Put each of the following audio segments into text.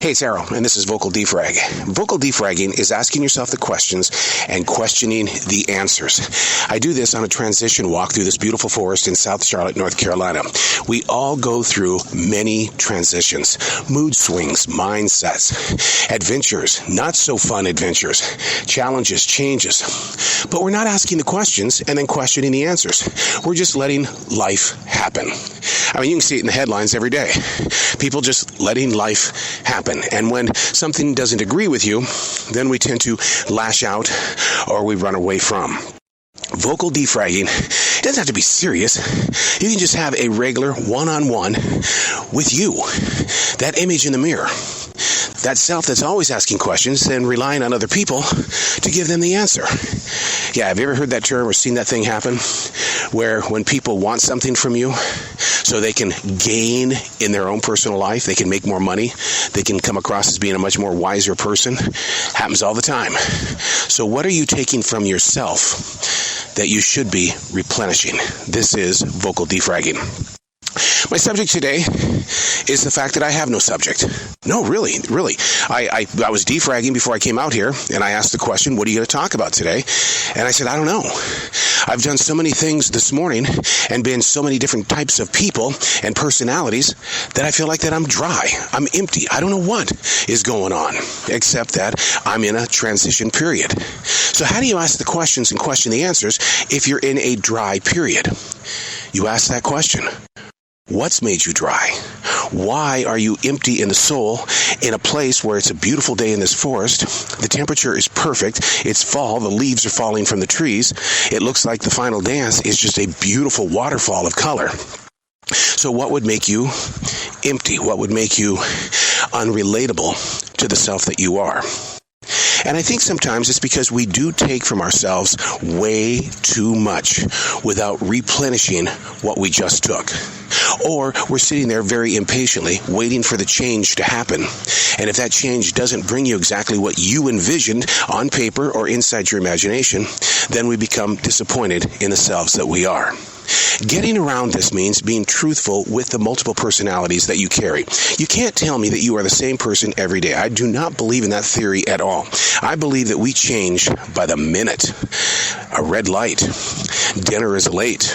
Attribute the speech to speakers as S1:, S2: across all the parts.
S1: Hey, it's Arrow, and this is Vocal Defrag. Vocal defragging is asking yourself the questions and questioning the answers. I do this on a transition walk through this beautiful forest in South Charlotte, North Carolina. We all go through many transitions, mood swings, mindsets, adventures, not so fun adventures, challenges, changes. But we're not asking the questions and then questioning the answers. We're just letting life happen. I mean, you can see it in the headlines every day. People just letting life happen. And when something doesn't agree with you, then we tend to lash out or we run away from. Vocal defragging, it doesn't have to be serious. You can just have a regular one-on-one with you. That image in the mirror. That self that's always asking questions and relying on other people to give them the answer. Yeah, have you ever heard that term or seen that thing happen? Where when people want something from you so they can gain in their own personal life, they can make more money, they can come across as being a much more wiser person. Happens all the time. So what are you taking from yourself that you should be replenishing? This is Vocal Defragging. My subject today is the fact that I have no subject. No, really. I was defragging before I came out here, and I asked the question, what are you going to talk about today? And I said, I don't know. I've done so many things this morning and been so many different types of people and personalities that I feel like that I'm dry. I'm empty. I don't know what is going on, except that I'm in a transition period. So how do you ask the questions and question the answers if you're in a dry period? You ask that question. What's made you dry? Why are you empty in the soul in a place where it's a beautiful day in this forest? The temperature is perfect. It's fall. The leaves are falling from the trees. It looks like the final dance is just a beautiful waterfall of color. So what would make you empty? What would make you unrelatable to the self that you are? And I think sometimes it's because we do take from ourselves way too much without replenishing what we just took. Or we're sitting there very impatiently waiting for the change to happen. And if that change doesn't bring you exactly what you envisioned on paper or inside your imagination, then we become disappointed in the selves that we are. Getting around this means being truthful with the multiple personalities that you carry. You can't tell me that you are the same person every day. I do not believe in that theory at all. I believe that we change by the minute. A red light. Dinner is late.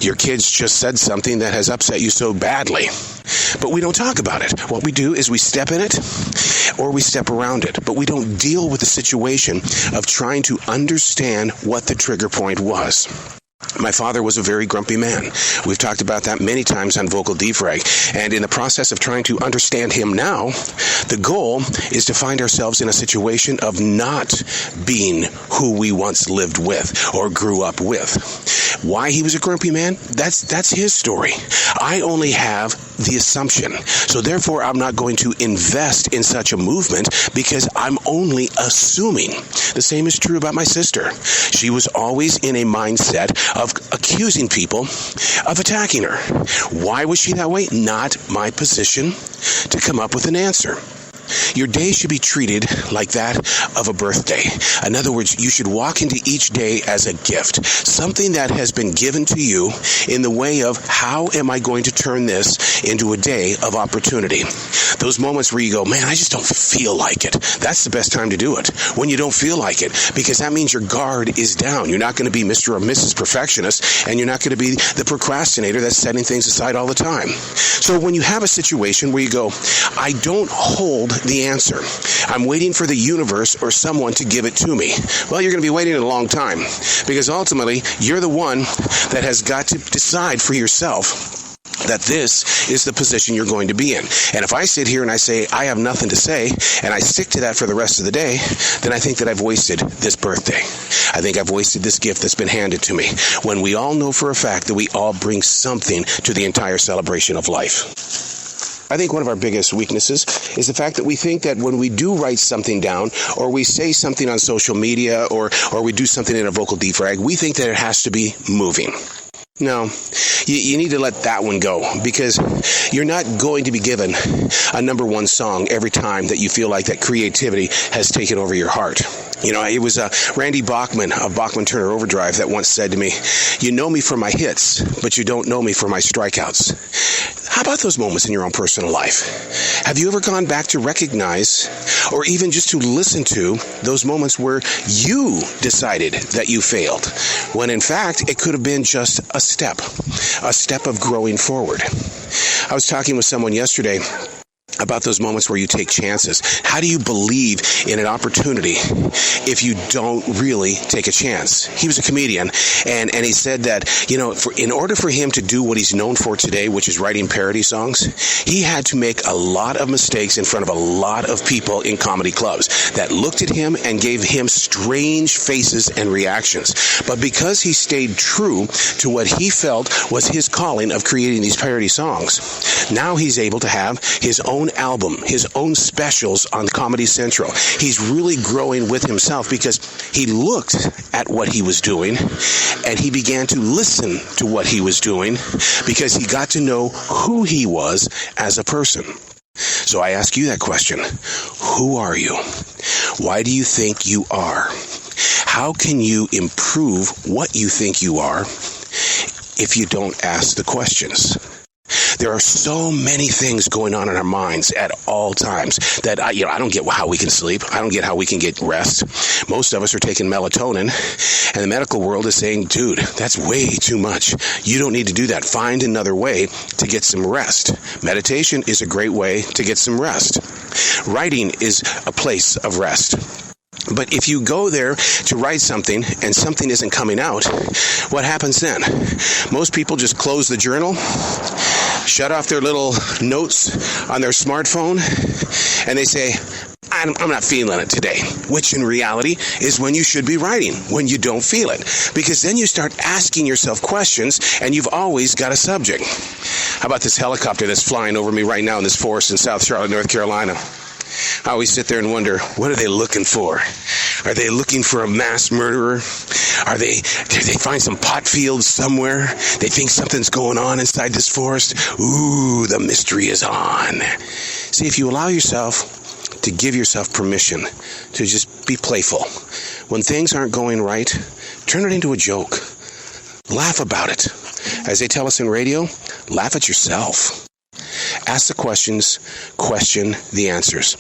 S1: Your kids just said something that has upset you so badly. But we don't talk about it. What we do is we step in it or we step around it. But we don't deal with the situation of trying to understand what the trigger point was. My father was a very grumpy man. We've talked about that many times on Vocal Defrag. And in the process of trying to understand him now, the goal is to find ourselves in a situation of not being who we once lived with or grew up with. Why he was a grumpy man? That's his story. I only have the assumption. So therefore, I'm not going to invest in such a movement because I'm only assuming. The same is true about my sister. She was always in a mindset of accusing people of attacking her. Why was she that way? Not my position to come up with an answer. Your day should be treated like that of a birthday. In other words, you should walk into each day as a gift, something that has been given to you in the way of how am I going to turn this into a day of opportunity. Those moments where you go, man, I just don't feel like it. That's the best time to do it, when you don't feel like it, because that means your guard is down. You're not going to be Mr. or Mrs. Perfectionist, and you're not going to be the procrastinator that's setting things aside all the time. So when you have a situation where you go, I don't hold the answer. I'm waiting for the universe or someone to give it to me. Well, you're going to be waiting a long time because ultimately you're the one that has got to decide for yourself that this is the position you're going to be in. And if I sit here and I say, I have nothing to say, and I stick to that for the rest of the day, then I think that I've wasted this birthday. I think I've wasted this gift that's been handed to me, when we all know for a fact that we all bring something to the entire celebration of life. I think one of our biggest weaknesses is the fact that we think that when we do write something down or we say something on social media or we do something in a vocal defrag, we think that it has to be moving. No, you need to let that one go, because you're not going to be given a number one song every time that you feel like that creativity has taken over your heart. It was Randy Bachman of Bachman Turner Overdrive that once said to me, "You know me for my hits, but you don't know me for my strikeouts." How about those moments in your own personal life? Have you ever gone back to recognize, or even just to listen to, those moments where you decided that you failed, when in fact it could have been just a step of growing forward? I was talking with someone yesterday about those moments where you take chances. How do you believe in an opportunity if you don't really take a chance? He was a comedian, and he said that, in order for him to do what he's known for today, which is writing parody songs, he had to make a lot of mistakes in front of a lot of people in comedy clubs that looked at him and gave him strange faces and reactions. But because he stayed true to what he felt was his calling of creating these parody songs, now he's able to have his own album, his own specials on Comedy Central. He's really growing with himself because he looked at what he was doing and he began to listen to what he was doing because he got to know who he was as a person. So I ask you that question. Who are you? Why do you think you are? How can you improve what you think you are if you don't ask the questions? There are so many things going on in our minds at all times that I don't get how we can sleep. I don't get how we can get rest. Most of us are taking melatonin, and the medical world is saying, dude, that's way too much. You don't need to do that. Find another way to get some rest. Meditation is a great way to get some rest. Writing is a place of rest. But if you go there to write something and something isn't coming out, what happens then? Most people just close the journal, shut off their little notes on their smartphone, and they say, I'm not feeling it today, which in reality is when you should be writing, when you don't feel it. Because then you start asking yourself questions, and you've always got a subject. How about this helicopter that's flying over me right now in this forest in South Charlotte, North Carolina? I always sit there and wonder, what are they looking for? Are they looking for a mass murderer? Did they find some pot fields somewhere? They think something's going on inside this forest? Ooh, the mystery is on. See, if you allow yourself to give yourself permission to just be playful, when things aren't going right, turn it into a joke. Laugh about it. As they tell us in radio, laugh at yourself. Ask the questions, question the answers.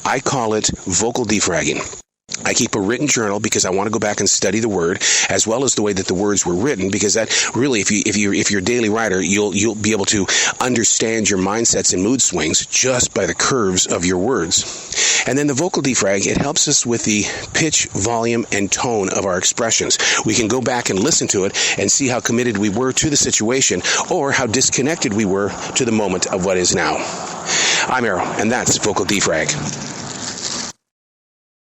S1: I call it vocal defragging. I keep a written journal because I want to go back and study the word as well as the way that the words were written, because that really, if you're a daily writer, you'll be able to understand your mindsets and mood swings just by the curves of your words. And then the vocal defrag, it helps us with the pitch, volume, and tone of our expressions. We can go back and listen to it and see how committed we were to the situation or how disconnected we were to the moment of what is now. I'm Errol, and that's Vocal Defrag.